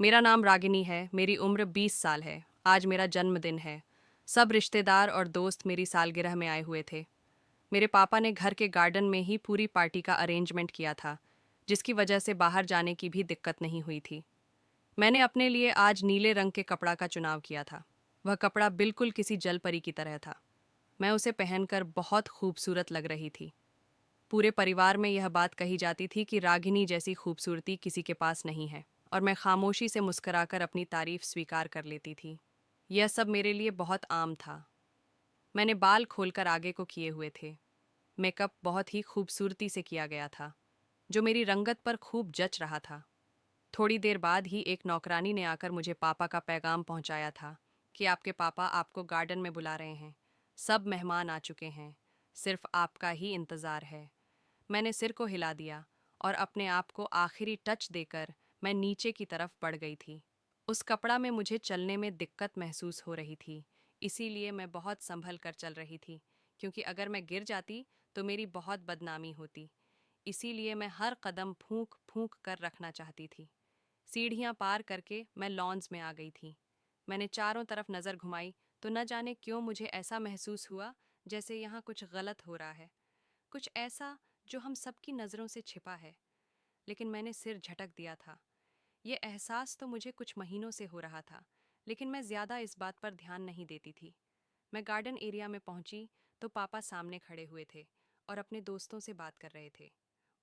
मेरा नाम रागिनी है, मेरी उम्र 20 साल है। आज मेरा जन्मदिन है। सब रिश्तेदार और दोस्त मेरी सालगिरह में आए हुए थे। मेरे पापा ने घर के गार्डन में ही पूरी पार्टी का अरेंजमेंट किया था, जिसकी वजह से बाहर जाने की भी दिक्कत नहीं हुई थी। मैंने अपने लिए आज नीले रंग के कपड़ा का चुनाव किया था। वह कपड़ा बिल्कुल किसी जलपरी की तरह था। मैं उसे पहनकर बहुत खूबसूरत लग रही थी। पूरे परिवार में यह बात कही जाती थी कि रागिनी जैसी खूबसूरती किसी के पास नहीं है, और मैं खामोशी से मुस्कुराकर अपनी तारीफ स्वीकार कर लेती थी। यह सब मेरे लिए बहुत आम था। मैंने बाल खोलकर आगे को किए हुए थे। मेकअप बहुत ही खूबसूरती से किया गया था, जो मेरी रंगत पर खूब जच रहा था। थोड़ी देर बाद ही एक नौकरानी ने आकर मुझे पापा का पैगाम पहुंचाया था कि आपके पापा आपको गार्डन में बुला रहे हैं। सब मेहमान आ चुके हैं, सिर्फ आपका ही इंतज़ार है। मैंने सिर को हिला दिया और अपने आप को आखिरी टच देकर मैं नीचे की तरफ बढ़ गई थी। उस कपड़ा में मुझे चलने में दिक्कत महसूस हो रही थी, इसीलिए मैं बहुत संभल कर चल रही थी, क्योंकि अगर मैं गिर जाती तो मेरी बहुत बदनामी होती। इसीलिए मैं हर कदम फूंक फूंक कर रखना चाहती थी। सीढ़ियां पार करके मैं लॉन्स में आ गई थी। मैंने चारों तरफ नज़र घुमाई तो न जाने क्यों मुझे ऐसा महसूस हुआ जैसे यहाँ कुछ गलत हो रहा है, कुछ ऐसा जो हम सबकी नज़रों से छिपा है। लेकिन मैंने सिर झटक दिया था। ये एहसास तो मुझे कुछ महीनों से हो रहा था, लेकिन मैं ज़्यादा इस बात पर ध्यान नहीं देती थी। मैं गार्डन एरिया में पहुंची तो पापा सामने खड़े हुए थे और अपने दोस्तों से बात कर रहे थे।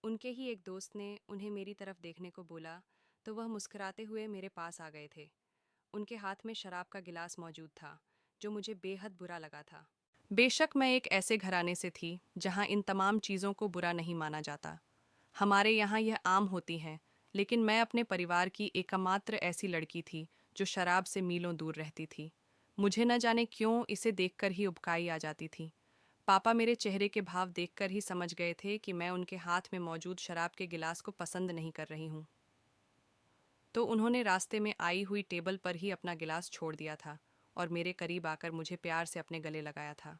उनके ही एक दोस्त ने उन्हें मेरी तरफ देखने को बोला तो वह मुस्कुराते हुए मेरे पास आ गए थे। उनके हाथ में शराब का गिलास मौजूद था, जो मुझे बेहद बुरा लगा था। बेशक मैं एक ऐसे घराने से थी जहां इन तमाम चीज़ों को बुरा नहीं माना जाता। हमारे यहाँ यह आम होती हैं, लेकिन मैं अपने परिवार की एकमात्र ऐसी लड़की थी जो शराब से मीलों दूर रहती थी। मुझे न जाने क्यों इसे देखकर ही उबकाई आ जाती थी। पापा मेरे चेहरे के भाव देखकर ही समझ गए थे कि मैं उनके हाथ में मौजूद शराब के गिलास को पसंद नहीं कर रही हूँ। तो उन्होंने रास्ते में आई हुई टेबल पर ही अपना गिलास छोड़ दिया था और मेरे करीब आकर मुझे प्यार से अपने गले लगाया था।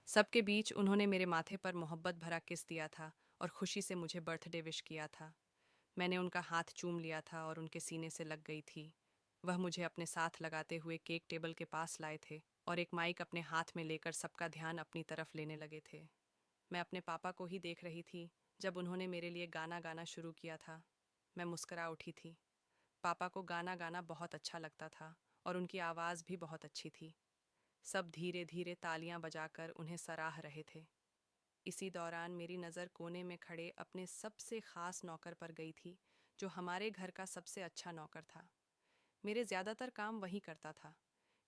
सबके बीच उन्होंने मेरे माथे पर मोहब्बत भरा किस दिया था और खुशी से मुझे बर्थडे विश किया था। मैंने उनका हाथ चूम लिया था और उनके सीने से लग गई थी। वह मुझे अपने साथ लगाते हुए केक टेबल के पास लाए थे और एक माइक अपने हाथ में लेकर सबका ध्यान अपनी तरफ लेने लगे थे। मैं अपने पापा को ही देख रही थी जब उन्होंने मेरे लिए गाना गाना शुरू किया था। मैं मुस्करा उठी थी। पापा को गाना गाना बहुत अच्छा लगता था और उनकी आवाज़ भी बहुत अच्छी थी। सब धीरे धीरे तालियां बजाकर उन्हें सराह रहे थे। इसी दौरान मेरी नज़र कोने में खड़े अपने सबसे ख़ास नौकर पर गई थी, जो हमारे घर का सबसे अच्छा नौकर था। मेरे ज़्यादातर काम वही करता था।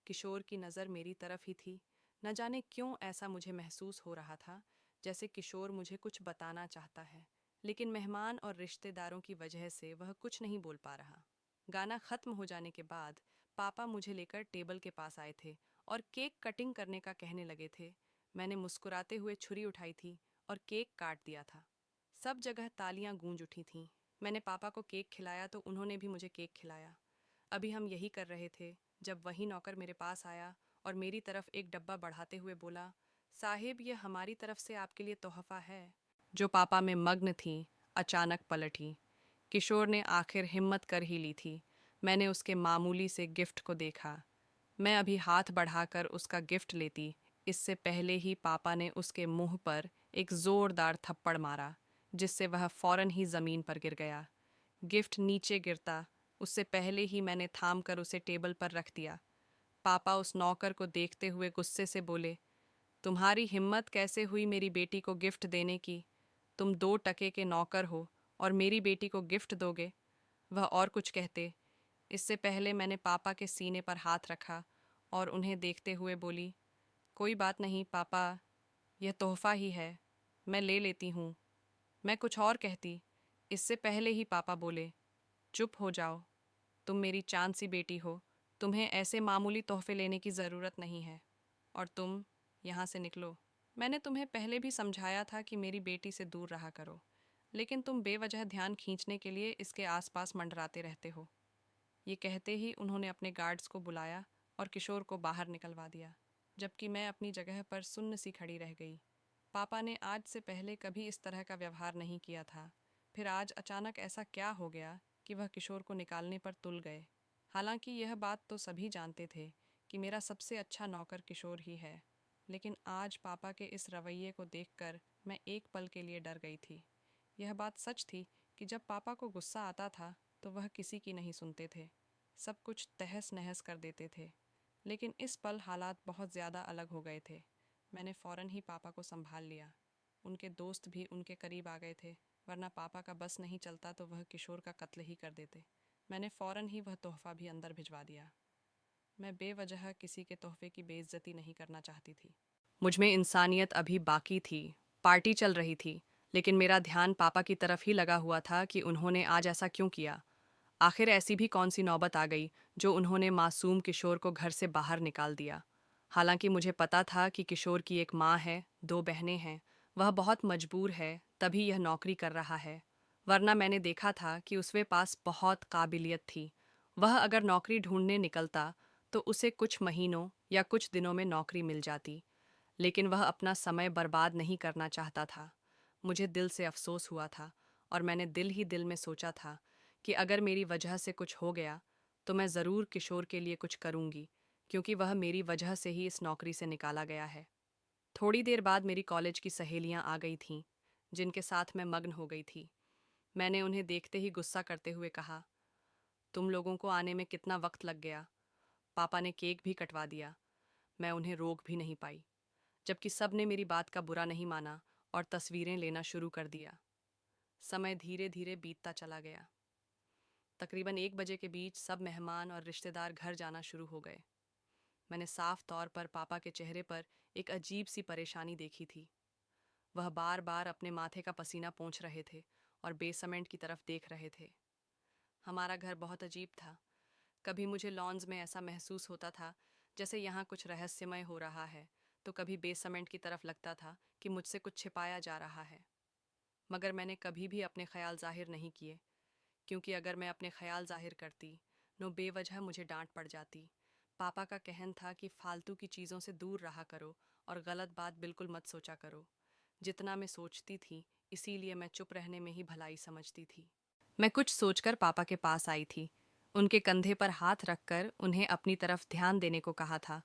किशोर की नज़र मेरी तरफ ही थी। न जाने क्यों ऐसा मुझे महसूस हो रहा था, जैसे किशोर मुझे कुछ बताना चाहता है, लेकिन मेहमान और रिश्तेदारों की वजह से वह कुछ नहीं बोल पा रहा। गाना ख़त्म हो जाने के बाद पापा मुझे लेकर टेबल के पास आए थे और केक कटिंग करने का कहने लगे थे। मैंने मुस्कुराते हुए छुरी उठाई थी और केक काट दिया था। सब जगह तालियां गूंज उठी थीं। मैंने पापा को केक खिलाया तो उन्होंने भी मुझे केक खिलाया। अभी हम यही कर रहे थे जब वही नौकर मेरे पास आया और मेरी तरफ एक डब्बा बढ़ाते हुए बोला, साहिब, ये हमारी तरफ से आपके लिए तोहफा है। जो पापा में मग्न थी, अचानक पलटी। किशोर ने आखिर हिम्मत कर ही ली थी। मैंने उसके मामूली से गिफ्ट को देखा। मैं अभी हाथ बढ़ाकर उसका गिफ्ट लेती, इससे पहले ही पापा ने उसके मुंह पर एक जोरदार थप्पड़ मारा, जिससे वह फौरन ही जमीन पर गिर गया। गिफ्ट नीचे गिरता उससे पहले ही मैंने थाम कर उसे टेबल पर रख दिया। पापा उस नौकर को देखते हुए गुस्से से बोले, तुम्हारी हिम्मत कैसे हुई मेरी बेटी को गिफ्ट देने की? तुम 2 टके के नौकर हो और मेरी बेटी को गिफ्ट दोगे? वह और कुछ कहते, इससे पहले मैंने पापा के सीने पर हाथ रखा और उन्हें देखते हुए बोली, कोई बात नहीं पापा, यह तोहफा ही है, मैं ले लेती हूँ। मैं कुछ और कहती, इससे पहले ही पापा बोले, चुप हो जाओ, तुम मेरी चांद सी बेटी हो, तुम्हें ऐसे मामूली तोहफे लेने की ज़रूरत नहीं है, और तुम यहाँ से निकलो। मैंने तुम्हें पहले भी समझाया था कि मेरी बेटी से दूर रहा करो, लेकिन तुम बेवजह ध्यान खींचने के लिए इसके आसपास मंडराते रहते हो। ये कहते ही उन्होंने अपने गार्ड्स को बुलाया और किशोर को बाहर निकलवा दिया, जबकि मैं अपनी जगह पर सुन्न सी खड़ी रह गई। पापा ने आज से पहले कभी इस तरह का व्यवहार नहीं किया था, फिर आज अचानक ऐसा क्या हो गया कि वह किशोर को निकालने पर तुल गए। हालांकि यह बात तो सभी जानते थे कि मेरा सबसे अच्छा नौकर किशोर ही है, लेकिन आज पापा के इस रवैये को देखकर मैं एक पल के लिए डर गई थी। यह बात सच थी कि जब पापा को गुस्सा आता था तो वह किसी की नहीं सुनते थे, सब कुछ तहस नहस कर देते थे। लेकिन इस पल हालात बहुत ज़्यादा अलग हो गए थे। मैंने फ़ौरन ही पापा को संभाल लिया। उनके दोस्त भी उनके करीब आ गए थे, वरना पापा का बस नहीं चलता तो वह किशोर का कत्ल ही कर देते। मैंने फ़ौरन ही वह तोहफ़ा भी अंदर भिजवा दिया। मैं बेवजह किसी के तोहफे की बेइज्जती नहीं करना चाहती थी। मुझ में इंसानियत अभी बाकी थी। पार्टी चल रही थी, लेकिन मेरा ध्यान पापा की तरफ ही लगा हुआ था कि उन्होंने आज ऐसा क्यों किया। आखिर ऐसी भी कौन सी नौबत आ गई जो उन्होंने मासूम किशोर को घर से बाहर निकाल दिया। हालांकि मुझे पता था कि किशोर की एक माँ है, दो बहनें हैं, वह बहुत मजबूर है, तभी यह नौकरी कर रहा है। वरना मैंने देखा था कि उसके पास बहुत काबिलियत थी। वह अगर नौकरी ढूंढने निकलता तो उसे कुछ महीनों या कुछ दिनों में नौकरी मिल जाती, लेकिन वह अपना समय बर्बाद नहीं करना चाहता था। मुझे दिल से अफसोस हुआ था और मैंने दिल ही दिल में सोचा था कि अगर मेरी वजह से कुछ हो गया तो मैं ज़रूर किशोर के लिए कुछ करूँगी, क्योंकि वह मेरी वजह से ही इस नौकरी से निकाला गया है। थोड़ी देर बाद मेरी कॉलेज की सहेलियाँ आ गई थीं, जिनके साथ मैं मग्न हो गई थी। मैंने उन्हें देखते ही गुस्सा करते हुए कहा, तुम लोगों को आने में कितना वक्त लग गया? पापा ने केक भी कटवा दिया। मैं उन्हें रोक भी नहीं पाई, जबकि सब ने मेरी बात का बुरा नहीं माना और तस्वीरें लेना शुरू कर दिया। समय धीरे धीरे बीतता चला गया। तकरीबन 1 बजे के बीच सब मेहमान और रिश्तेदार घर जाना शुरू हो गए। मैंने साफ तौर पर पापा के चेहरे पर एक अजीब सी परेशानी देखी थी। वह बार बार अपने माथे का पसीना पोंछ रहे थे और बेसमेंट की तरफ देख रहे थे। हमारा घर बहुत अजीब था। कभी मुझे लॉन्स में ऐसा महसूस होता था जैसे यहाँ कुछ रहस्यमय हो रहा है, तो कभी बेसमेंट की तरफ लगता था कि मुझसे कुछ छिपाया जा रहा है। मगर मैंने कभी भी अपने ख्याल जाहिर नहीं किए, क्योंकि अगर मैं अपने ख्याल जाहिर करती नो बेवजह मुझे डांट पड़ जाती। पापा का कहन था कि फालतू की चीज़ों से दूर रहा करो और गलत बात बिल्कुल मत सोचा करो। जितना मैं सोचती थी, इसीलिए मैं चुप रहने में ही भलाई समझती थी। मैं कुछ सोचकर पापा के पास आई थी। उनके कंधे पर हाथ रखकर उन्हें अपनी तरफ ध्यान देने को कहा था।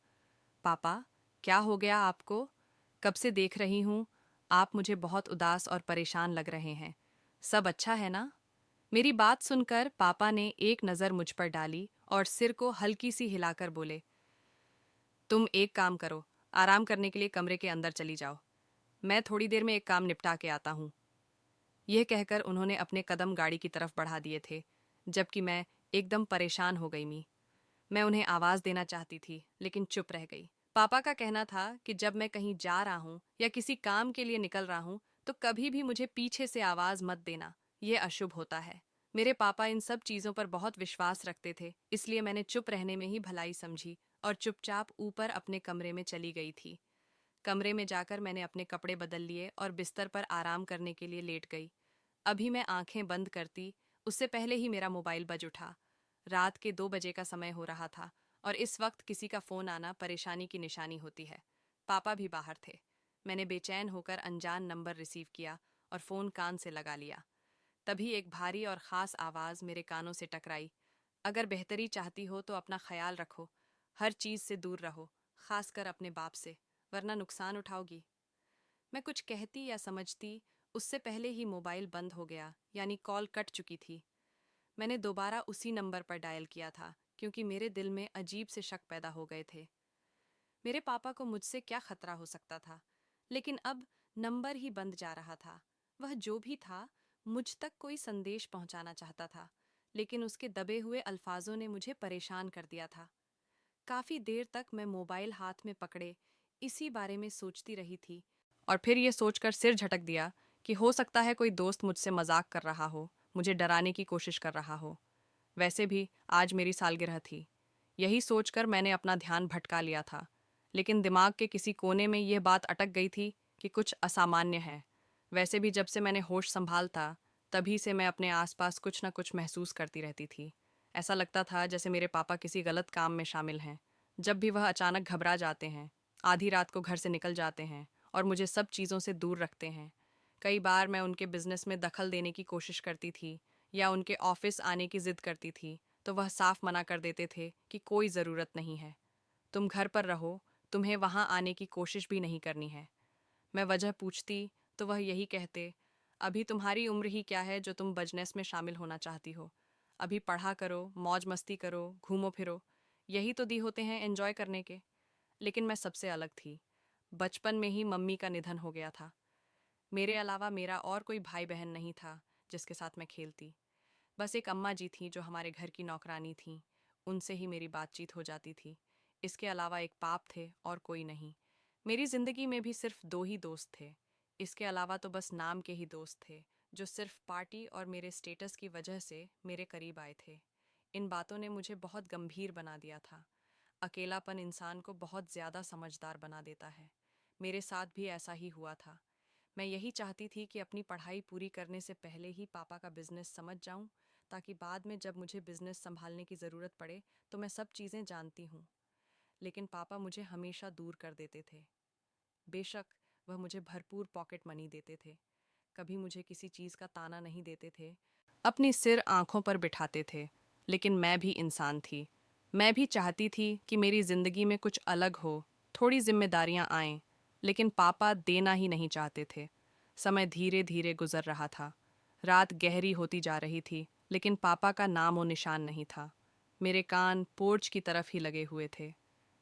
पापा, क्या हो गया आपको? कब से देख रही हूँ, आप मुझे बहुत उदास और परेशान लग रहे हैं। सब अच्छा है ना? मेरी बात सुनकर पापा ने एक नज़र मुझ पर डाली और सिर को हल्की सी हिलाकर बोले, तुम एक काम करो, आराम करने के लिए कमरे के अंदर चली जाओ। मैं थोड़ी देर में एक काम निपटा के आता हूँ। यह कहकर उन्होंने अपने कदम गाड़ी की तरफ बढ़ा दिए थे, जबकि मैं एकदम परेशान हो गई मी। मैं उन्हें आवाज़ देना चाहती थी, लेकिन चुप रह गई। पापा का कहना था कि जब मैं कहीं जा रहा हूँ या किसी काम के लिए निकल रहा हूँ तो कभी भी मुझे पीछे से आवाज़ मत देना, यह अशुभ होता है। मेरे पापा इन सब चीज़ों पर बहुत विश्वास रखते थे, इसलिए मैंने चुप रहने में ही भलाई समझी और चुपचाप ऊपर अपने कमरे में चली गई थी। कमरे में जाकर मैंने अपने कपड़े बदल लिए और बिस्तर पर आराम करने के लिए लेट गई। अभी मैं आंखें बंद करती, उससे पहले ही मेरा मोबाइल बज उठा। रात के 2 बजे का समय हो रहा था और इस वक्त किसी का फ़ोन आना परेशानी की निशानी होती है। पापा भी बाहर थे। मैंने बेचैन होकर अनजान नंबर रिसीव किया और फ़ोन कान से लगा लिया। तभी एक भारी और ख़ास आवाज़ मेरे कानों से टकराई। अगर बेहतरी चाहती हो तो अपना ख्याल रखो, हर चीज़ से दूर रहो, खासकर अपने बाप से, वरना नुकसान उठाओगी। मैं कुछ कहती या समझती, उससे पहले ही मोबाइल बंद हो गया, यानी कॉल कट चुकी थी। मैंने दोबारा उसी नंबर पर डायल किया था, क्योंकि मेरे दिल में अजीब से शक पैदा हो गए थे। मेरे पापा को मुझसे क्या खतरा हो सकता था, लेकिन अब नंबर ही बंद जा रहा था। वह जो भी था, मुझ तक कोई संदेश पहुंचाना चाहता था, लेकिन उसके दबे हुए अल्फाजों ने मुझे परेशान कर दिया था। काफी देर तक मैं मोबाइल हाथ में पकड़े इसी बारे में सोचती रही थी और फिर ये सोचकर सिर झटक दिया कि हो सकता है कोई दोस्त मुझसे मजाक कर रहा हो, मुझे डराने की कोशिश कर रहा हो। वैसे भी आज मेरी सालगिरह थी। यही सोचकर मैंने अपना ध्यान भटका लिया था, लेकिन दिमाग के किसी कोने में यह बात अटक गई थी कि कुछ असामान्य है। वैसे भी जब से मैंने होश संभालता, तभी से मैं अपने आसपास कुछ न कुछ महसूस करती रहती थी। ऐसा लगता था जैसे मेरे पापा किसी गलत काम में शामिल हैं। जब भी वह अचानक घबरा जाते हैं, आधी रात को घर से निकल जाते हैं और मुझे सब चीज़ों से दूर रखते हैं। कई बार मैं उनके बिजनेस में दखल देने की कोशिश करती थी या उनके ऑफिस आने की जिद करती थी तो वह साफ मना कर देते थे कि कोई ज़रूरत नहीं है, तुम घर पर रहो, तुम्हें वहाँ आने की कोशिश भी नहीं करनी है। मैं वजह पूछती तो वह यही कहते, अभी तुम्हारी उम्र ही क्या है जो तुम बिजनेस में शामिल होना चाहती हो। अभी पढ़ा करो, मौज मस्ती करो, घूमो फिरो, यही तो दी होते हैं एंजॉय करने के। लेकिन मैं सबसे अलग थी। बचपन में ही मम्मी का निधन हो गया था। मेरे अलावा मेरा और कोई भाई बहन नहीं था जिसके साथ मैं खेलती। बस एक अम्मा जी थीं जो हमारे घर की नौकरानी थीं। उनसे ही मेरी बातचीत हो जाती थी। इसके अलावा एक पाप थे और कोई नहीं। मेरी ज़िंदगी में भी सिर्फ दो ही दोस्त थे। इसके अलावा तो बस नाम के ही दोस्त थे जो सिर्फ पार्टी और मेरे स्टेटस की वजह से मेरे करीब आए थे। इन बातों ने मुझे बहुत गंभीर बना दिया था। अकेलापन इंसान को बहुत ज़्यादा समझदार बना देता है। मेरे साथ भी ऐसा ही हुआ था। मैं यही चाहती थी कि अपनी पढ़ाई पूरी करने से पहले ही पापा का बिजनेस समझ जाऊं, ताकि बाद में जब मुझे बिजनेस संभालने की ज़रूरत पड़े तो मैं सब चीज़ें जानती हूँ। लेकिन पापा मुझे हमेशा दूर कर देते थे। बेशक वह मुझे भरपूर पॉकेट मनी देते थे, कभी मुझे किसी चीज़ का ताना नहीं देते थे, अपनी सिर आंखों पर बिठाते थे। लेकिन मैं भी इंसान थी। मैं भी चाहती थी कि मेरी ज़िंदगी में कुछ अलग हो, थोड़ी जिम्मेदारियां आएं। लेकिन पापा देना ही नहीं चाहते थे। समय धीरे धीरे गुजर रहा था। रात गहरी होती जा रही थी, लेकिन पापा का नाम और निशान नहीं था। मेरे कान पोर्च की तरफ ही लगे हुए थे।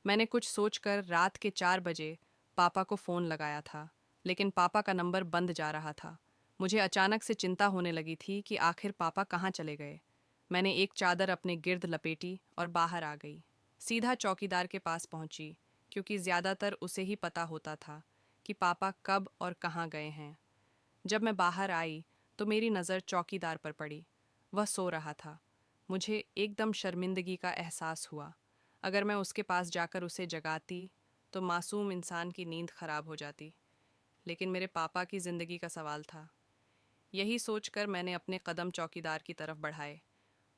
मैंने कुछ सोचकर रात के 4 बजे पापा को फ़ोन लगाया था, लेकिन पापा का नंबर बंद जा रहा था। मुझे अचानक से चिंता होने लगी थी कि आखिर पापा कहाँ चले गए। मैंने एक चादर अपने गिर्द लपेटी और बाहर आ गई। सीधा चौकीदार के पास पहुंची, क्योंकि ज़्यादातर उसे ही पता होता था कि पापा कब और कहाँ गए हैं। जब मैं बाहर आई तो मेरी नज़र चौकीदार पर पड़ी। वह सो रहा था। मुझे एकदम शर्मिंदगी का एहसास हुआ। अगर मैं उसके पास जाकर उसे जगाती तो मासूम इंसान की नींद खराब हो जाती। लेकिन मेरे पापा की ज़िंदगी का सवाल था। यही सोचकर मैंने अपने कदम चौकीदार की तरफ बढ़ाए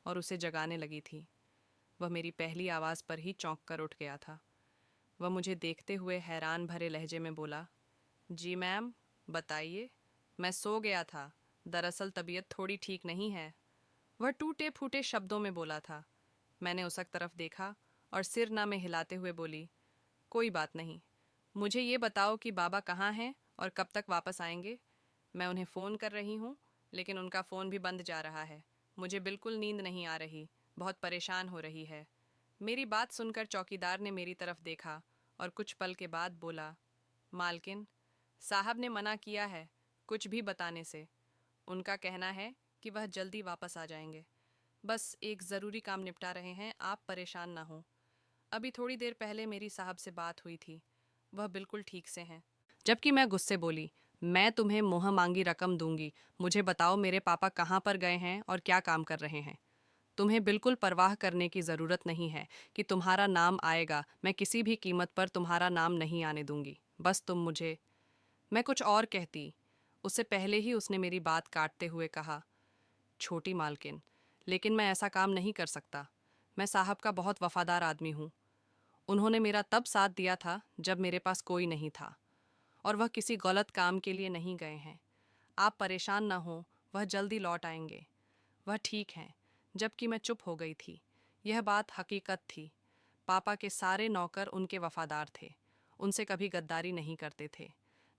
और उसे जगाने लगी थी। वह मेरी पहली आवाज़ पर ही चौंक कर उठ गया था। वह मुझे देखते हुए हैरान भरे लहजे में बोला, जी मैम, बताइए। मैं सो गया था, दरअसल तबीयत थोड़ी ठीक नहीं है। वह टूटे फूटे शब्दों में बोला था। मैंने उसक तरफ देखा और सिर ना में हिलाते हुए बोली, कोई बात नहीं। मुझे ये बताओ कि बाबा कहाँ हैं और कब तक वापस आएंगे। मैं उन्हें फ़ोन कर रही हूँ, लेकिन उनका फ़ोन भी बंद जा रहा है। मुझे बिल्कुल नींद नहीं आ रही, बहुत परेशान हो रही है। मेरी बात सुनकर चौकीदार ने मेरी तरफ देखा और कुछ पल के बाद बोला, मालकिन, साहब ने मना किया है कुछ भी बताने से। उनका कहना है कि वह जल्दी वापस आ जाएंगे। बस एक ज़रूरी काम निपटा रहे हैं, आप परेशान ना हो। अभी थोड़ी देर पहले मेरी साहब से बात हुई थी, वह बिल्कुल ठीक से हैं। जबकि मैं गुस्से बोली, मैं तुम्हें मुँह मांगी रकम दूंगी, मुझे बताओ मेरे पापा कहाँ पर गए हैं और क्या काम कर रहे हैं। तुम्हें बिल्कुल परवाह करने की ज़रूरत नहीं है कि तुम्हारा नाम आएगा, मैं किसी भी कीमत पर तुम्हारा नाम नहीं आने दूंगी। बस तुम मुझे। मैं कुछ और कहती, उससे पहले ही उसने मेरी बात काटते हुए कहा, छोटी मालकिन, लेकिन मैं ऐसा काम नहीं कर सकता। मैं साहब का बहुत वफादार आदमी हूँ। उन्होंने मेरा तब साथ दिया था जब मेरे पास कोई नहीं था, और वह किसी गलत काम के लिए नहीं गए हैं। आप परेशान ना हो, वह जल्दी लौट आएंगे। वह ठीक हैं। जबकि मैं चुप हो गई थी। यह बात हकीकत थी। पापा के सारे नौकर उनके वफादार थे। उनसे कभी गद्दारी नहीं करते थे।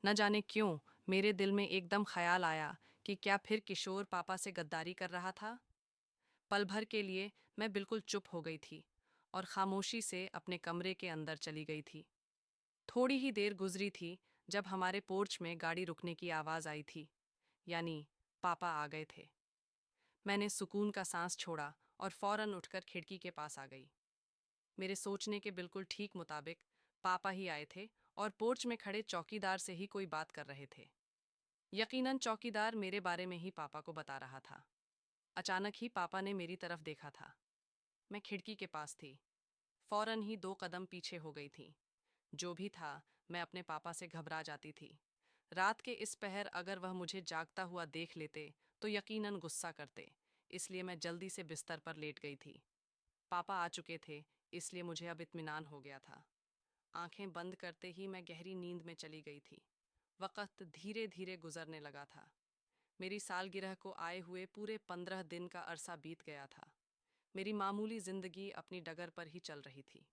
न जाने क्यों मेरे दिल में एकदम ख्याल आया कि क्या फिर किशोर पापा से गद्दारी कर रहा था। पल भर के लिए मैं बिल्कुल चुप हो गई थी और खामोशी से अपने कमरे के अंदर चली गई थी। थोड़ी ही देर गुजरी थी जब हमारे पोर्च में गाड़ी रुकने की आवाज़ आई थी, यानी पापा आ गए थे। मैंने सुकून का सांस छोड़ा और फौरन उठकर खिड़की के पास आ गई। मेरे सोचने के बिल्कुल ठीक मुताबिक पापा ही आए थे और पोर्च में खड़े चौकीदार से ही कोई बात कर रहे थे। यकीनन चौकीदार मेरे बारे में ही पापा को बता रहा था। अचानक ही पापा ने मेरी तरफ देखा था। मैं खिड़की के पास थी। फौरन ही 2 कदम पीछे हो गई थी। जो भी था, मैं अपने पापा से घबरा जाती थी। रात के इस पहर अगर वह मुझे जागता हुआ देख लेते तो यकीनन गुस्सा करते। इसलिए मैं जल्दी से बिस्तर पर लेट गई थी। पापा आ चुके थे, इसलिए मुझे अब इत्मीनान हो गया था। आंखें बंद करते ही मैं गहरी नींद में चली गई थी। वक़्त धीरे धीरे गुजरने लगा था। मेरी सालगिरह को आए हुए पूरे 15 दिन का अरसा बीत गया था। मेरी मामूली जिंदगी अपनी डगर पर ही चल रही थी।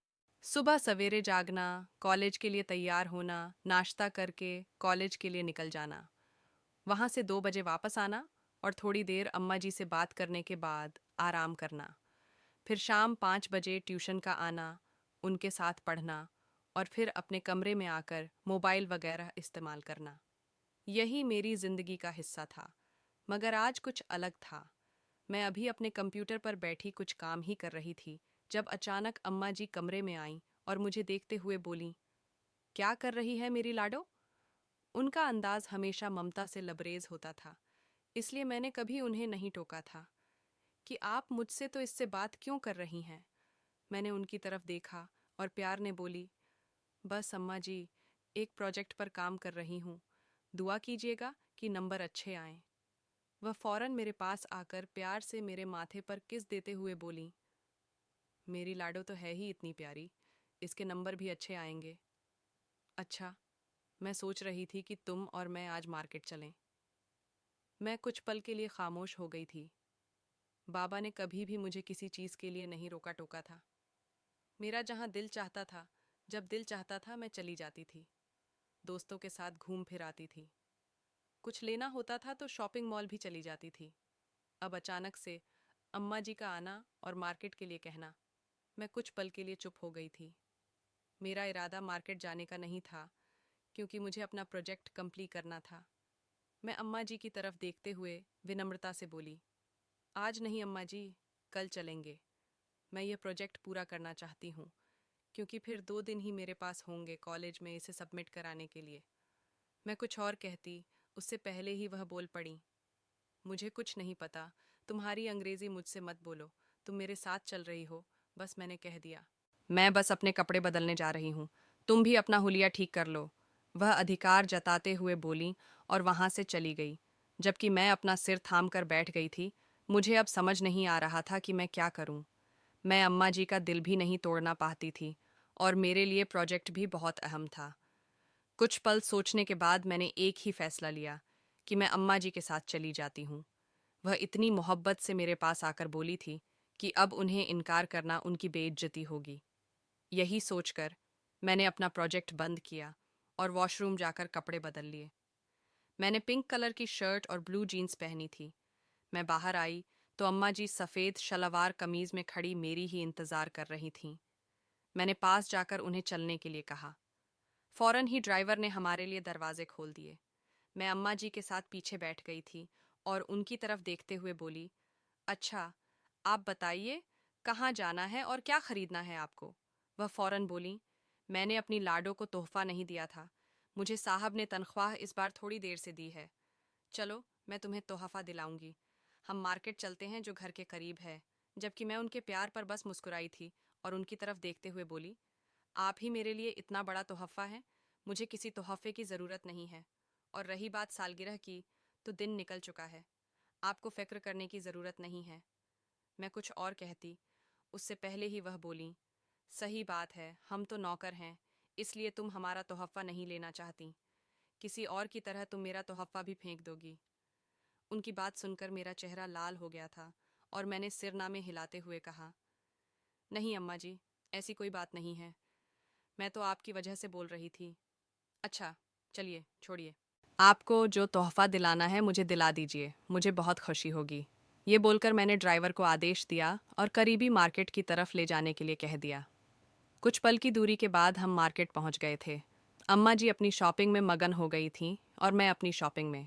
सुबह सवेरे जागना, कॉलेज के लिए तैयार होना, नाश्ता करके कॉलेज के लिए निकल जाना, वहाँ से 2 बजे वापस आना और थोड़ी देर अम्मा जी से बात करने के बाद आराम करना। फिर शाम 5 बजे ट्यूशन का आना, उनके साथ पढ़ना और फिर अपने कमरे में आकर मोबाइल वगैरह इस्तेमाल करना। यही मेरी जिंदगी का हिस्सा था। मगर आज कुछ अलग था। मैं अभी अपने कंप्यूटर पर बैठी कुछ काम ही कर रही थी जब अचानक अम्मा जी कमरे में आईं और मुझे देखते हुए बोलीं, क्या कर रही है मेरी लाडो? उनका अंदाज हमेशा ममता से लबरेज होता था, इसलिए मैंने कभी उन्हें नहीं टोका था कि आप मुझसे तो इससे बात क्यों कर रही हैं। मैंने उनकी तरफ देखा और प्यार ने बोली, बस अम्मा जी, एक प्रोजेक्ट पर काम कर रही हूँ, दुआ कीजिएगा कि नंबर अच्छे आएं। वह फौरन मेरे पास आकर प्यार से मेरे माथे पर किस देते हुए बोली, मेरी लाडो तो है ही इतनी प्यारी, इसके नंबर भी अच्छे आएंगे। अच्छा, मैं सोच रही थी कि तुम और मैं आज मार्केट चलें। मैं कुछ पल के लिए खामोश हो गई थी। बाबा ने कभी भी मुझे किसी चीज़ के लिए नहीं रोका टोका था। मेरा जहाँ दिल चाहता था, जब दिल चाहता था मैं चली जाती थी। दोस्तों के साथ घूम फिर आती थी। कुछ लेना होता था तो शॉपिंग मॉल भी चली जाती थी। अब अचानक से अम्मा जी का आना और मार्केट के लिए कहना, मैं कुछ पल के लिए चुप हो गई थी। मेरा इरादा मार्केट जाने का नहीं था, क्योंकि मुझे अपना प्रोजेक्ट कंप्लीट करना था। मैं अम्मा जी की तरफ देखते हुए विनम्रता से बोली, आज नहीं अम्मा जी, कल चलेंगे। मैं ये प्रोजेक्ट पूरा करना चाहती हूँ, क्योंकि फिर 2 दिन ही मेरे पास होंगे कॉलेज में इसे सबमिट कराने के लिए। मैं कुछ और कहती, उससे पहले ही वह बोल पड़ी, मुझे कुछ नहीं पता, तुम्हारी अंग्रेजी मुझसे मत बोलो, तुम मेरे साथ चल रही हो, बस मैंने कह दिया। मैं बस अपने कपड़े बदलने जा रही हूँ, तुम भी अपना हुलिया ठीक कर लो, वह अधिकार जताते हुए बोली और वहां से चली गई, जबकि मैं अपना सिर थाम कर बैठ गई थी। मुझे अब समझ नहीं आ रहा था कि मैं क्या करूं। मैं अम्मा जी का दिल भी नहीं तोड़ना पाती थी और मेरे लिए प्रोजेक्ट भी बहुत अहम था। कुछ पल सोचने के बाद मैंने एक ही फैसला लिया कि मैं अम्मा जी के साथ चली जाती हूँ। वह इतनी मोहब्बत से मेरे पास आकर बोली थी कि अब उन्हें इनकार करना उनकी बेइज्जती होगी। यही सोचकर मैंने अपना प्रोजेक्ट बंद किया और वॉशरूम जाकर कपड़े बदल लिए। मैंने पिंक कलर की शर्ट और ब्लू जीन्स पहनी थी। मैं बाहर आई तो अम्मा जी सफ़ेद शलवार कमीज में खड़ी मेरी ही इंतज़ार कर रही थीं। मैंने पास जाकर उन्हें चलने के लिए कहा। फौरन ही ड्राइवर ने हमारे लिए दरवाजे खोल दिए। मैं अम्मा जी के साथ पीछे बैठ गई थी और उनकी तरफ देखते हुए बोली, अच्छा, आप बताइए, कहाँ जाना है और क्या खरीदना है आपको? वह फौरन बोली, मैंने अपनी लाडो को तोहफा नहीं दिया था, मुझे साहब ने तनख्वाह इस बार थोड़ी देर से दी है। चलो, मैं तुम्हें तोहफा दिलाऊंगी। हम मार्केट चलते हैं जो घर के करीब है। जबकि मैं उनके प्यार पर बस मुस्कुराई थी और उनकी तरफ देखते हुए बोली, आप ही मेरे लिए इतना बड़ा तोहफा है, मुझे किसी तोहफे की ज़रूरत नहीं है। और रही बात सालगिरह की, तो दिन निकल चुका है, आपको फ़िक्र करने की ज़रूरत नहीं है। मैं कुछ और कहती, उससे पहले ही वह बोलीं, सही बात है, हम तो नौकर हैं, इसलिए तुम हमारा तोहफा नहीं लेना चाहती। किसी और की तरह तुम मेरा तोहफा भी फेंक दोगी। उनकी बात सुनकर मेरा चेहरा लाल हो गया था और मैंने सिरनामे हिलाते हुए कहा, नहीं अम्मा जी, ऐसी कोई बात नहीं है, मैं तो आपकी वजह से बोल रही थी। अच्छा, चलिए, छोड़िए। आपको जो तोहफा दिलाना है मुझे दिला दीजिए, मुझे बहुत खुशी होगी। ये बोलकर मैंने ड्राइवर को आदेश दिया और करीबी मार्केट की तरफ ले जाने के लिए कह दिया। कुछ पल की दूरी के बाद हम मार्केट पहुंच गए थे। अम्मा जी अपनी शॉपिंग में मगन हो गई थीं और मैं अपनी शॉपिंग में।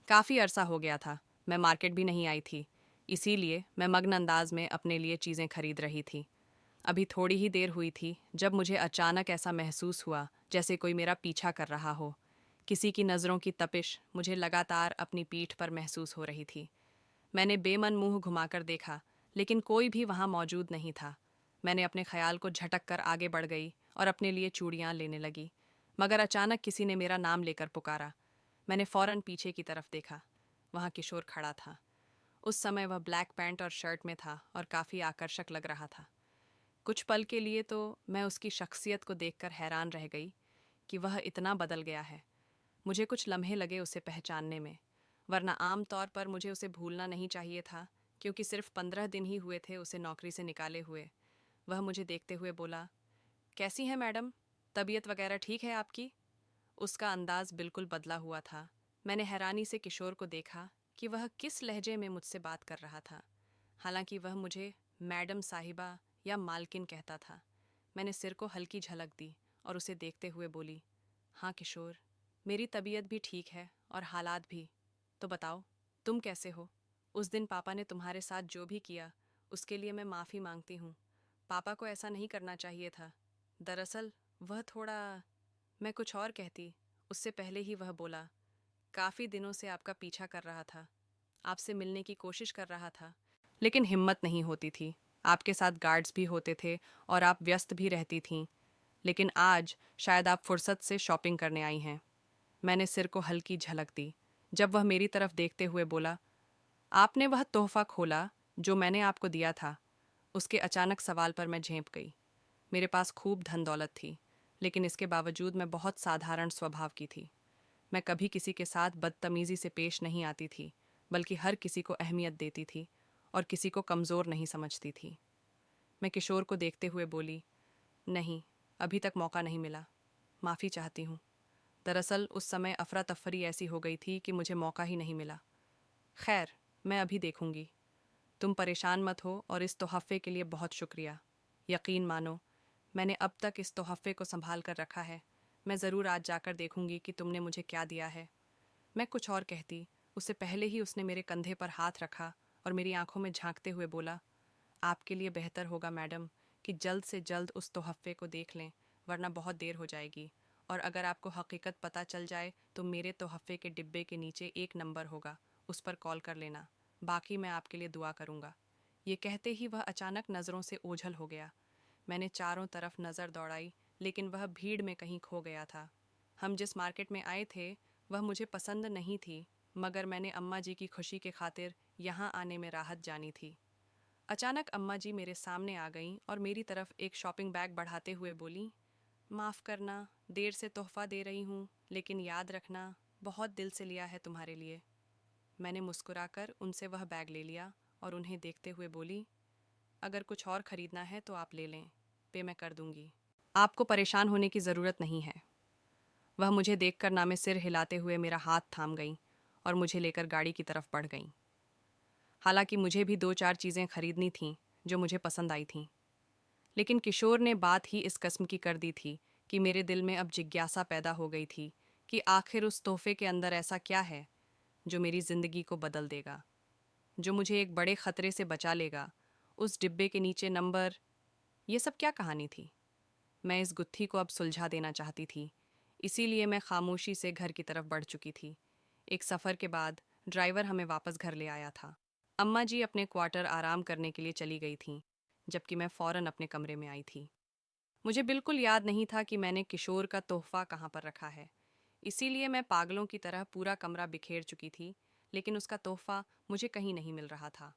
काफ़ी अरसा हो गया था, मैं मार्केट भी नहीं आई थी, इसीलिए मैं मग्न अंदाज में अपने लिए चीज़ें खरीद रही थी। अभी थोड़ी ही देर हुई थी जब मुझे अचानक ऐसा महसूस हुआ जैसे कोई मेरा पीछा कर रहा हो। किसी की नज़रों की तपिश मुझे लगातार अपनी पीठ पर महसूस हो रही थी। मैंने बेमन मुंह घुमाकर देखा, लेकिन कोई भी वहां मौजूद नहीं था। मैंने अपने ख्याल को झटक कर आगे बढ़ गई और अपने लिए चूड़ियां लेने लगी, मगर अचानक किसी ने मेरा नाम लेकर पुकारा। मैंने फौरन पीछे की तरफ देखा। वहां किशोर खड़ा था। उस समय वह ब्लैक पैंट और शर्ट में था और काफ़ी आकर्षक लग रहा था। कुछ पल के लिए तो मैं उसकी शख्सियत को देखकर हैरान रह गई कि वह इतना बदल गया है। मुझे कुछ लम्हे लगे उसे पहचानने में। वरना आम तौर पर मुझे उसे भूलना नहीं चाहिए था, क्योंकि सिर्फ 15 दिन ही हुए थे उसे नौकरी से निकाले हुए। वह मुझे देखते हुए बोला, कैसी हैं मैडम, तबीयत वगैरह ठीक है आपकी? उसका अंदाज बिल्कुल बदला हुआ था। मैंने हैरानी से किशोर को देखा कि वह किस लहजे में मुझसे बात कर रहा था। हालांकि वह मुझे मैडम साहिबा या मालकिन कहता था। मैंने सिर को हल्की झलक दी और उसे देखते हुए बोली, हाँ किशोर, मेरी तबीयत भी ठीक है और हालात भी। तो बताओ, तुम कैसे हो? उस दिन पापा ने तुम्हारे साथ जो भी किया उसके लिए मैं माफ़ी मांगती हूँ। पापा को ऐसा नहीं करना चाहिए था। दरअसल वह थोड़ा। मैं कुछ और कहती, उससे पहले ही वह बोला, काफ़ी दिनों से आपका पीछा कर रहा था, आपसे मिलने की कोशिश कर रहा था, लेकिन हिम्मत नहीं होती थी। आपके साथ गार्ड्स भी होते थे और आप व्यस्त भी रहती थीं। लेकिन आज शायद आप फुर्सत से शॉपिंग करने आई हैं। मैंने सिर को हल्की झलक दी जब वह मेरी तरफ देखते हुए बोला, आपने वह तोहफा खोला जो मैंने आपको दिया था? उसके अचानक सवाल पर मैं झेंप गई। मेरे पास खूब धन दौलत थी, लेकिन इसके बावजूद मैं बहुत साधारण स्वभाव की थी। मैं कभी किसी के साथ बदतमीजी से पेश नहीं आती थी, बल्कि हर किसी को अहमियत देती थी और किसी को कमज़ोर नहीं समझती थी। मैं किशोर को देखते हुए बोली, नहीं, अभी तक मौका नहीं मिला, माफ़ी चाहती हूँ। दरअसल उस समय अफरा तफरी ऐसी हो गई थी कि मुझे मौका ही नहीं मिला। खैर, मैं अभी देखूंगी। तुम परेशान मत हो और इस तोहफ़े के लिए बहुत शुक्रिया। यकीन मानो, मैंने अब तक इस तोहफ़े को संभाल कर रखा है। मैं ज़रूर आज जाकर देखूंगी कि तुमने मुझे क्या दिया है। मैं कुछ और कहती, उससे पहले ही उसने मेरे कंधे पर हाथ रखा और मेरी आंखों में झांकते हुए बोला, आपके लिए बेहतर होगा मैडम कि जल्द से जल्द उस तोहफ़े को देख लें, वरना बहुत देर हो जाएगी। और अगर आपको हकीकत पता चल जाए तो मेरे तोहफ़े के डिब्बे के नीचे एक नंबर होगा, उस पर कॉल कर लेना। बाकी मैं आपके लिए दुआ करूँगा। ये कहते ही वह अचानक नज़रों से ओझल हो गया। मैंने चारों तरफ नज़र दौड़ाई, लेकिन वह भीड़ में कहीं खो गया था। हम जिस मार्केट में आए थे वह मुझे पसंद नहीं थी, मगर मैंने अम्मा जी की खुशी के खातिर यहाँ आने में राहत जानी थी। अचानक अम्मा जी मेरे सामने आ गईं और मेरी तरफ एक शॉपिंग बैग बढ़ाते हुए बोलीं, माफ़ करना, देर से तोहफ़ा दे रही हूँ, लेकिन याद रखना, बहुत दिल से लिया है तुम्हारे लिए। मैंने मुस्कुराकर उनसे वह बैग ले लिया और उन्हें देखते हुए बोली, अगर कुछ और ख़रीदना है तो आप ले लें, पे मैं कर दूंगी। आपको परेशान होने की ज़रूरत नहीं है। वह मुझे देखकर नामे सिर हिलाते हुए मेरा हाथ थाम गईं और मुझे लेकर गाड़ी की तरफ बढ़ गईं। हालांकि मुझे भी दो चार चीज़ें खरीदनी थीं जो मुझे पसंद आई थीं, लेकिन किशोर ने बात ही इस कस्म की कर दी थी कि मेरे दिल में अब जिज्ञासा पैदा हो गई थी कि आखिर उस तोहफे के अंदर ऐसा क्या है जो मेरी ज़िंदगी को बदल देगा, जो मुझे एक बड़े ख़तरे से बचा लेगा। उस डिब्बे के नीचे नंबर, ये सब क्या कहानी थी? मैं इस गुत्थी को अब सुलझा देना चाहती थी, इसीलिए मैं खामोशी से घर की तरफ बढ़ चुकी थी। एक सफ़र के बाद ड्राइवर हमें वापस घर ले आया था। अम्मा जी अपने क्वार्टर आराम करने के लिए चली गई थीं, जबकि मैं फ़ौरन अपने कमरे में आई थी। मुझे बिल्कुल याद नहीं था कि मैंने किशोर का तोहफ़ा कहाँ पर रखा है, इसीलिए मैं पागलों की तरह पूरा कमरा बिखेर चुकी थी, लेकिन उसका तोहफ़ा मुझे कहीं नहीं मिल रहा था।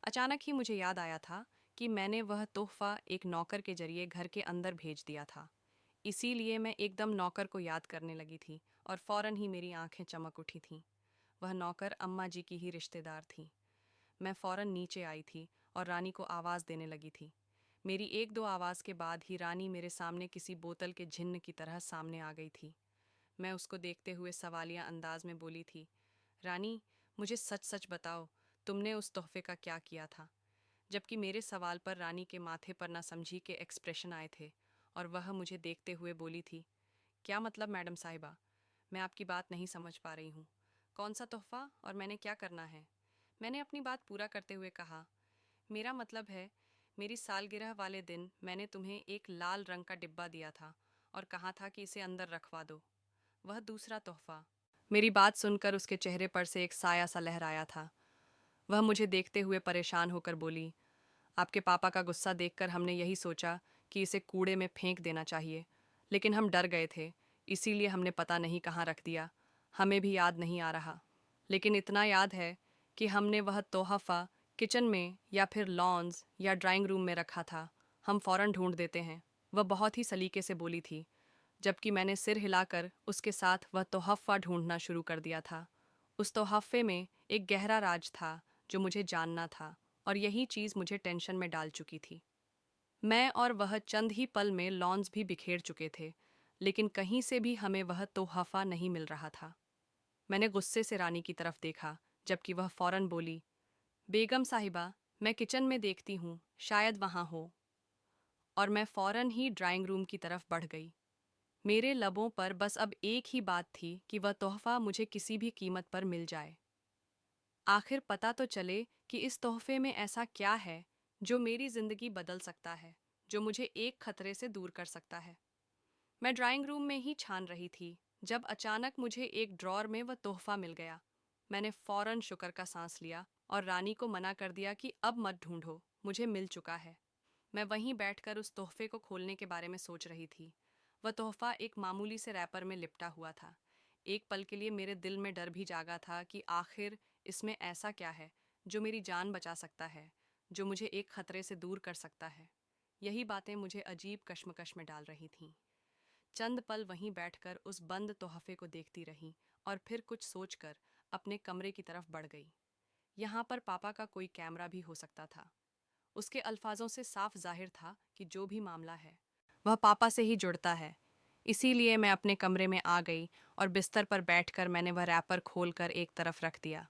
अचानक ही मुझे याद आया था कि मैंने वह तोहफ़ा एक नौकर के जरिए घर के अंदर भेज दिया था। इसीलिए मैं एकदम नौकर को याद करने लगी थी और फ़ौरन ही मेरी आंखें चमक उठी थीं। वह नौकर अम्मा जी की ही रिश्तेदार थी। मैं फ़ौरन नीचे आई थी और रानी को आवाज़ देने लगी थी। मेरी एक दो आवाज़ के बाद ही रानी मेरे सामने किसी बोतल के झिन्न की तरह सामने आ गई थी। मैं उसको देखते हुए सवालिया अंदाज में बोली थी, रानी, मुझे सच सच बताओ, तुमने उस तोहफे का क्या किया था? जबकि मेरे सवाल पर रानी के माथे पर ना समझी के एक्सप्रेशन आए थे और वह मुझे देखते हुए बोली थी, क्या मतलब मैडम साहिबा? मैं आपकी बात नहीं समझ पा रही हूँ। कौन सा तोहफा और मैंने क्या करना है? मैंने अपनी बात पूरा करते हुए कहा, मेरा मतलब है, मेरी सालगिरह वाले दिन मैंने तुम्हें एक लाल रंग का डिब्बा दिया था और कहा था कि इसे अंदर रखवा दो। वह दूसरा तोहफा। मेरी बात सुनकर उसके चेहरे पर से एक साया सा लहराया था। वह मुझे देखते हुए परेशान होकर बोली, आपके पापा का गुस्सा देखकर हमने यही सोचा कि इसे कूड़े में फेंक देना चाहिए, लेकिन हम डर गए थे, इसीलिए हमने पता नहीं कहाँ रख दिया। हमें भी याद नहीं आ रहा, लेकिन इतना याद है कि हमने वह तोहफ़ा किचन में या फिर लॉन्स या ड्राइंग रूम में रखा था। हम फ़ौरन ढूंढ देते हैं। वह बहुत ही सलीके से बोली थी, जबकि मैंने सिर हिलाकर उसके साथ वह तोहफ़ा ढूंढना शुरू कर दिया था। उस तोहफ़े में एक गहरा राज था जो मुझे जानना था, और यही चीज़ मुझे टेंशन में डाल चुकी थी। मैं और वह चंद ही पल में लॉन्स भी बिखेर चुके थे, लेकिन कहीं से भी हमें वह तोहफ़ा नहीं मिल रहा था। मैंने गुस्से से रानी की तरफ देखा, जबकि वह फौरन बोली, बेगम साहिबा, मैं किचन में देखती हूँ, शायद वहाँ हो। और मैं फौरन ही ड्राइंग रूम की तरफ बढ़ गई। मेरे लबों पर बस अब एक ही बात थी कि वह तोहफ़ा मुझे किसी भी कीमत पर मिल जाए। आखिर पता तो चले कि इस तोहफे में ऐसा क्या है जो मेरी जिंदगी बदल सकता है, जो मुझे एक खतरे से दूर कर सकता है। मैं ड्राइंग रूम में ही छान रही थी जब अचानक मुझे एक ड्रॉर में वह तोहफा मिल गया। मैंने फौरन शुक्र का सांस लिया और रानी को मना कर दिया कि अब मत ढूंढो, मुझे मिल चुका है। मैं वहीं बैठकर उस तोहफे को खोलने के बारे में सोच रही थी। वह तोहफा एक मामूली से रैपर में लिपटा हुआ था। एक पल के लिए मेरे दिल में डर भी जागा था कि आखिर इसमें ऐसा क्या है जो मेरी जान बचा सकता है, जो मुझे एक खतरे से दूर कर सकता है। यही बातें मुझे अजीब कश्मकश में डाल रही थीं। चंद पल वहीं बैठकर उस बंद तोहफे को देखती रही और फिर कुछ सोचकर अपने कमरे की तरफ बढ़ गई। यहाँ पर पापा का कोई कैमरा भी हो सकता था। उसके अल्फाजों से साफ जाहिर था कि जो भी मामला है वह पापा से ही जुड़ता है। इसीलिए मैं अपने कमरे में आ गई और बिस्तर पर बैठकर मैंने वह रैपर खोलकर एक तरफ रख दिया।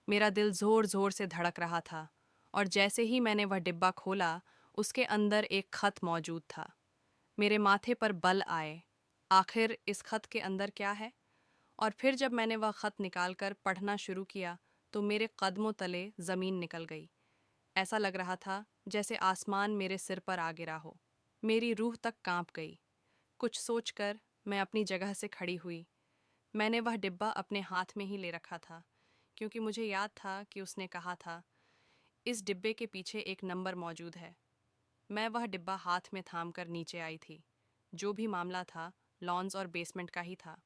मेरा दिल जोर जोर से धड़क रहा था, और जैसे ही मैंने वह डिब्बा खोला, उसके अंदर एक खत मौजूद था। मेरे माथे पर बल आए। आखिर इस खत के अंदर क्या है? और फिर जब मैंने वह खत निकालकर पढ़ना शुरू किया तो मेरे कदमों तले जमीन निकल गई। ऐसा लग रहा था जैसे आसमान मेरे सिर पर आ गिरा हो। मेरी रूह तक कांप गई। कुछ सोचकर मैं अपनी जगह से खड़ी हुई। मैंने वह डिब्बा अपने हाथ में ही ले रखा था, क्योंकि मुझे याद था कि उसने कहा था, इस डिब्बे के पीछे एक नंबर मौजूद है। मैं वह डिब्बा हाथ में थाम कर नीचे आई थी। जो भी मामला था, लॉन्स और बेसमेंट का ही था।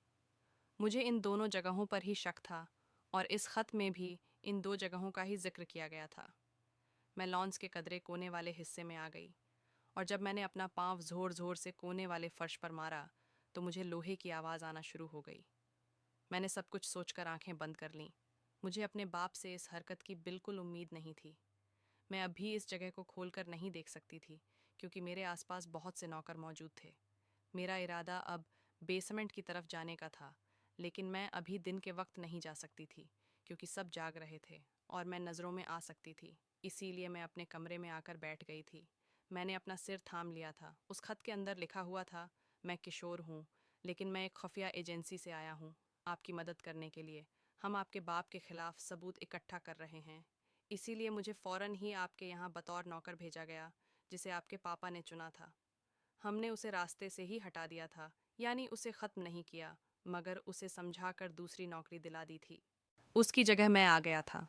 मुझे इन दोनों जगहों पर ही शक था, और इस खत में भी इन दो जगहों का ही जिक्र किया गया था। मैं लॉन्स के कदरे कोने वाले हिस्से में आ गई, और जब मैंने अपना पांव जोर जोर से कोने वाले फर्श पर मारा तो मुझे लोहे की आवाज़ आना शुरू हो गई। मैंने सब कुछ सोचकर आंखें बंद कर लीं। मुझे अपने बाप से इस हरकत की बिल्कुल उम्मीद नहीं थी। मैं अभी इस जगह को खोलकर नहीं देख सकती थी, क्योंकि मेरे आसपास बहुत से नौकर मौजूद थे। मेरा इरादा अब बेसमेंट की तरफ जाने का था, लेकिन मैं अभी दिन के वक्त नहीं जा सकती थी, क्योंकि सब जाग रहे थे और मैं नज़रों में आ सकती थी। इसीलिए मैं अपने कमरे में आकर बैठ गई थी। मैंने अपना सिर थाम लिया था। उस खत के अंदर लिखा हुआ था, मैं किशोर हूँ, लेकिन मैं एक खुफिया एजेंसी से आया हूँ आपकी मदद करने के लिए। हम आपके बाप के खिलाफ सबूत इकट्ठा कर रहे हैं। इसीलिए मुझे फ़ौरन ही आपके यहाँ बतौर नौकर भेजा गया, जिसे आपके पापा ने चुना था। हमने उसे रास्ते से ही हटा दिया था, यानी उसे ख़त्म नहीं किया, मगर उसे समझाकर दूसरी नौकरी दिला दी थी। उसकी जगह मैं आ गया था।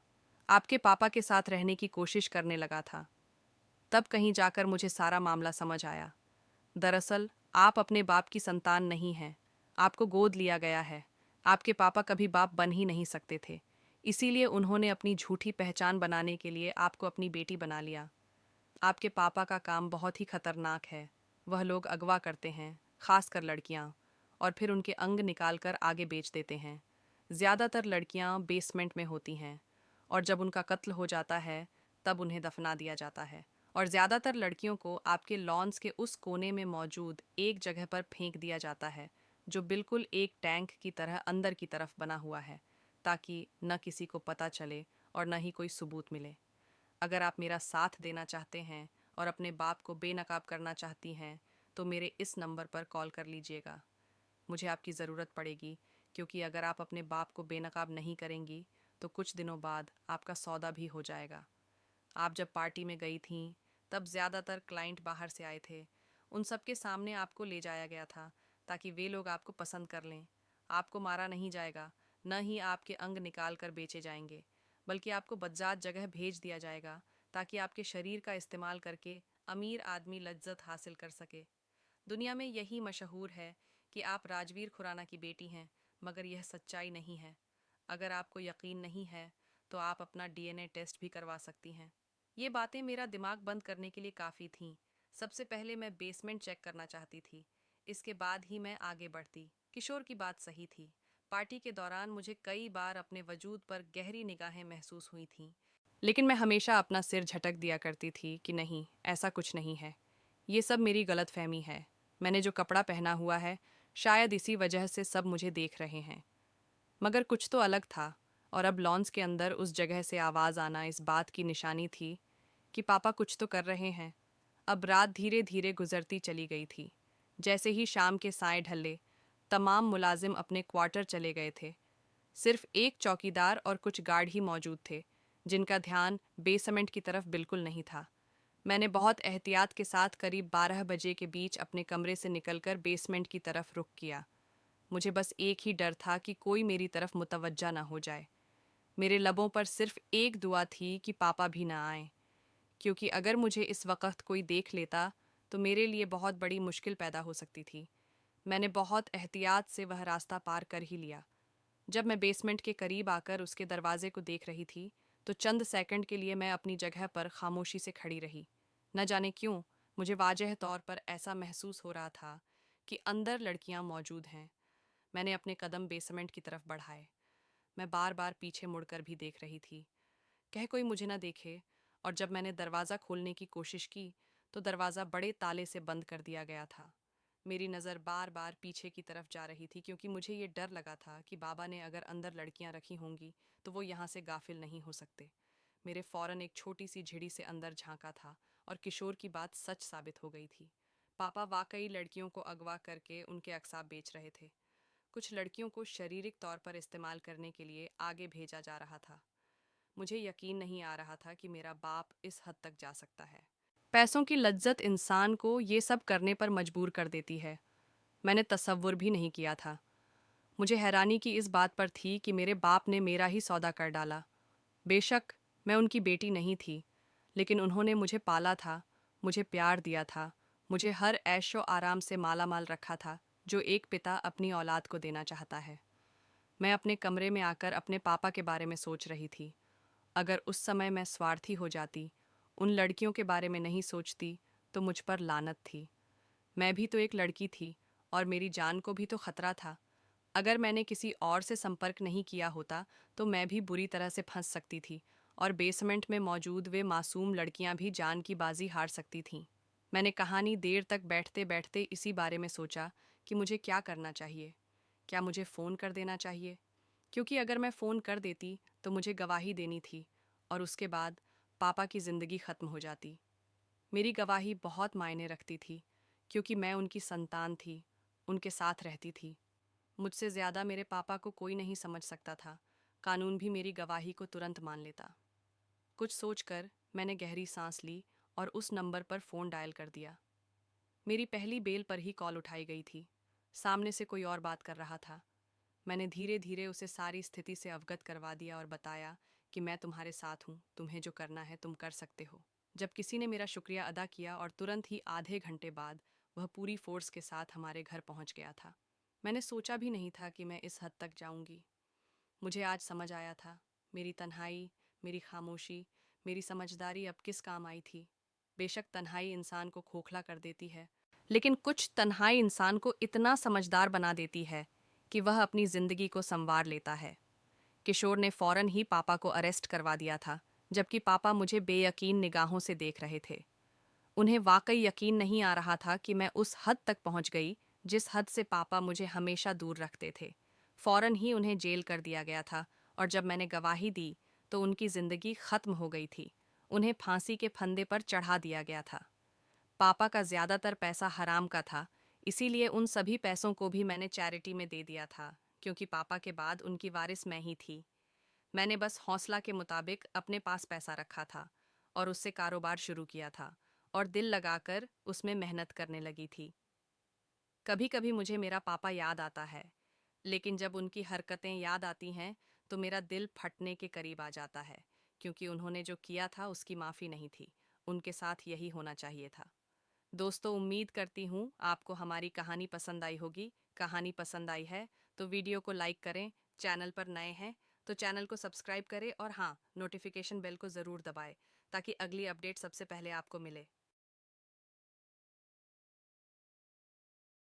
आपके पापा के साथ रहने की कोशिश करने लगा था। तब कहीं जाकर मुझे सारा मामला समझ आया। दरअसल आप अपने बाप की संतान नहीं हैं। आपको गोद लिया गया है। आपके पापा कभी बाप बन ही नहीं सकते थे। इसीलिए उन्होंने अपनी झूठी पहचान बनाने के लिए आपको अपनी बेटी बना लिया। आपके पापा का काम बहुत ही खतरनाक है। वह लोग अगवा करते हैं, खासकर लड़कियां, और फिर उनके अंग निकालकर आगे बेच देते हैं। ज़्यादातर लड़कियां बेसमेंट में होती हैं, और जब उनका कत्ल हो जाता है तब उन्हें दफना दिया जाता है। और ज़्यादातर लड़कियों को आपके लॉन्स के उस कोने में मौजूद एक जगह पर फेंक दिया जाता है, जो बिल्कुल एक टैंक की तरह अंदर की तरफ बना हुआ है, ताकि न किसी को पता चले और न ही कोई सबूत मिले। अगर आप मेरा साथ देना चाहते हैं और अपने बाप को बेनकाब करना चाहती हैं तो मेरे इस नंबर पर कॉल कर लीजिएगा। मुझे आपकी ज़रूरत पड़ेगी, क्योंकि अगर आप अपने बाप को बेनकाब नहीं करेंगी तो कुछ दिनों बाद आपका सौदा भी हो जाएगा। आप जब पार्टी में गई थीं तब ज़्यादातर क्लाइंट बाहर से आए थे। उन सब के सामने आपको ले जाया गया था ताकि वे लोग आपको पसंद कर लें। आपको मारा नहीं जाएगा, न ही आपके अंग निकाल कर बेचे जाएंगे, बल्कि आपको बदजात जगह भेज दिया जाएगा ताकि आपके शरीर का इस्तेमाल करके अमीर आदमी लज्जत हासिल कर सके। दुनिया में यही मशहूर है कि आप राजवीर खुराना की बेटी हैं, मगर यह सच्चाई नहीं है। अगर आपको यकीन नहीं है तो आप अपना डीएनए टेस्ट भी करवा सकती हैं। ये बातें मेरा दिमाग बंद करने के लिए काफ़ी थीं। सबसे पहले मैं बेसमेंट चेक करना चाहती थी, इसके बाद ही मैं आगे बढ़ती। किशोर की बात सही थी। पार्टी के दौरान मुझे कई बार अपने वजूद पर गहरी निगाहें महसूस हुई थीं, लेकिन मैं हमेशा अपना सिर झटक दिया करती थी कि नहीं, ऐसा कुछ नहीं है। ये सब मेरी गलतफहमी है। मैंने जो कपड़ा पहना हुआ है, शायद इसी वजह से सब मुझे देख रहे हैं। मगर कुछ तो अलग था, और अब लॉन्स के अंदर उस जगह से आवाज़ आना इस बात की निशानी थी कि पापा कुछ तो कर रहे हैं। अब रात धीरे धीरे गुजरती चली गई थी। जैसे ही शाम के साए ढले, तमाम मुलाजिम अपने क्वार्टर चले गए थे। सिर्फ एक चौकीदार और कुछ गार्ड ही मौजूद थे, जिनका ध्यान बेसमेंट की तरफ बिल्कुल नहीं था। मैंने बहुत एहतियात के साथ करीब 12 बजे के बीच अपने कमरे से निकलकर बेसमेंट की तरफ रुख किया। मुझे बस एक ही डर था कि कोई मेरी तरफ मुतवज्जा ना हो जाए। मेरे लबों पर सिर्फ एक दुआ थी कि पापा भी ना आए, क्योंकि अगर मुझे इस वक्त कोई देख लेता तो मेरे लिए बहुत बड़ी मुश्किल पैदा हो सकती थी। मैंने बहुत एहतियात से वह रास्ता पार कर ही लिया। जब मैं बेसमेंट के करीब आकर उसके दरवाजे को देख रही थी, तो चंद सेकंड के लिए मैं अपनी जगह पर खामोशी से खड़ी रही। न जाने क्यों, मुझे वाजह तौर पर ऐसा महसूस हो रहा था कि अंदर लड़कियां मौजूद हैं। मैंने अपने कदम बेसमेंट की तरफ बढ़ाए। मैं बार बार पीछे मुड़कर भी देख रही थी, कह कोई मुझे न देखे। और जब मैंने दरवाज़ा खोलने की कोशिश की, तो दरवाज़ा बड़े ताले से बंद कर दिया गया था। मेरी नज़र बार बार पीछे की तरफ जा रही थी, क्योंकि मुझे ये डर लगा था कि बाबा ने अगर अंदर लड़कियां रखी होंगी तो वो यहाँ से गाफिल नहीं हो सकते। मेरे फ़ौरन एक छोटी सी झिड़ी से अंदर झांका था, और किशोर की बात सच साबित हो गई थी। पापा वाकई लड़कियों को अगवा करके उनके अक्साब बेच रहे थे। कुछ लड़कियों को शारीरिक तौर पर इस्तेमाल करने के लिए आगे भेजा जा रहा था। मुझे यकीन नहीं आ रहा था कि मेरा बाप इस हद तक जा सकता है। पैसों की लज्जत इंसान को ये सब करने पर मजबूर कर देती है। मैंने तसव्वुर भी नहीं किया था। मुझे हैरानी की इस बात पर थी कि मेरे बाप ने मेरा ही सौदा कर डाला। बेशक मैं उनकी बेटी नहीं थी, लेकिन उन्होंने मुझे पाला था, मुझे प्यार दिया था, मुझे हर ऐशो आराम से माला माल रखा था, जो एक पिता अपनी औलाद को देना चाहता है। मैं अपने कमरे में आकर अपने पापा के बारे में सोच रही थी। अगर उस समय मैं स्वार्थी हो जाती, उन लड़कियों के बारे में नहीं सोचती, तो मुझ पर लानत थी। मैं भी तो एक लड़की थी, और मेरी जान को भी तो खतरा था। अगर मैंने किसी और से संपर्क नहीं किया होता तो मैं भी बुरी तरह से फंस सकती थी, और बेसमेंट में मौजूद वे मासूम लड़कियां भी जान की बाजी हार सकती थीं। मैंने कहानी देर तक बैठते बैठते इसी बारे में सोचा कि मुझे क्या करना चाहिए। क्या मुझे फ़ोन कर देना चाहिए? क्योंकि अगर मैं फ़ोन कर देती तो मुझे गवाही देनी थी, और उसके बाद पापा की ज़िंदगी ख़त्म हो जाती। मेरी गवाही बहुत मायने रखती थी, क्योंकि मैं उनकी संतान थी, उनके साथ रहती थी। मुझसे ज़्यादा मेरे पापा को कोई नहीं समझ सकता था। कानून भी मेरी गवाही को तुरंत मान लेता। कुछ सोचकर मैंने गहरी सांस ली और उस नंबर पर फ़ोन डायल कर दिया। मेरी पहली बेल पर ही कॉल उठाई गई थी। सामने से कोई और बात कर रहा था। मैंने धीरे धीरे उसे सारी स्थिति से अवगत करवा दिया और बताया कि मैं तुम्हारे साथ हूँ, तुम्हें जो करना है तुम कर सकते हो। जब किसी ने मेरा शुक्रिया अदा किया, और तुरंत ही आधे घंटे बाद वह पूरी फोर्स के साथ हमारे घर पहुंच गया था। मैंने सोचा भी नहीं था कि मैं इस हद तक जाऊंगी। मुझे आज समझ आया था, मेरी तन्हाई, मेरी खामोशी, मेरी समझदारी अब किस काम आई थी। बेशक तन्हाई इंसान को खोखला कर देती है, लेकिन कुछ तन्हाई इंसान को इतना समझदार बना देती है कि वह अपनी जिंदगी को संवार लेता है। किशोर ने फौरन ही पापा को अरेस्ट करवा दिया था, जबकि पापा मुझे बेयकीन निगाहों से देख रहे थे। उन्हें वाकई यकीन नहीं आ रहा था कि मैं उस हद तक पहुंच गई जिस हद से पापा मुझे हमेशा दूर रखते थे। फौरन ही उन्हें जेल कर दिया गया था, और जब मैंने गवाही दी तो उनकी जिंदगी खत्म हो गई थी। उन्हें फांसी के फंदे पर चढ़ा दिया गया था। पापा का ज्यादातर पैसा हराम का था, इसीलिए उन सभी पैसों को भी मैंने चैरिटी में दे दिया था, क्योंकि पापा के बाद उनकी वारिस मैं ही थी। मैंने बस हौसला के मुताबिक अपने पास पैसा रखा था, और उससे कारोबार शुरू किया था, और दिल लगाकर उसमें मेहनत करने लगी थी। कभी कभी मुझे मेरा पापा याद आता है, लेकिन जब उनकी हरकतें याद आती हैं तो मेरा दिल फटने के करीब आ जाता है, क्योंकि उन्होंने जो किया था उसकी माफ़ी नहीं थी। उनके साथ यही होना चाहिए था। दोस्तों, उम्मीद करती हूँ आपको हमारी कहानी पसंद आई होगी। कहानी पसंद आई है तो वीडियो को लाइक करें, चैनल पर नए हैं तो चैनल को सब्सक्राइब करें, और हाँ, नोटिफिकेशन बेल को ज़रूर दबाएं ताकि अगली अपडेट सबसे पहले आपको मिले।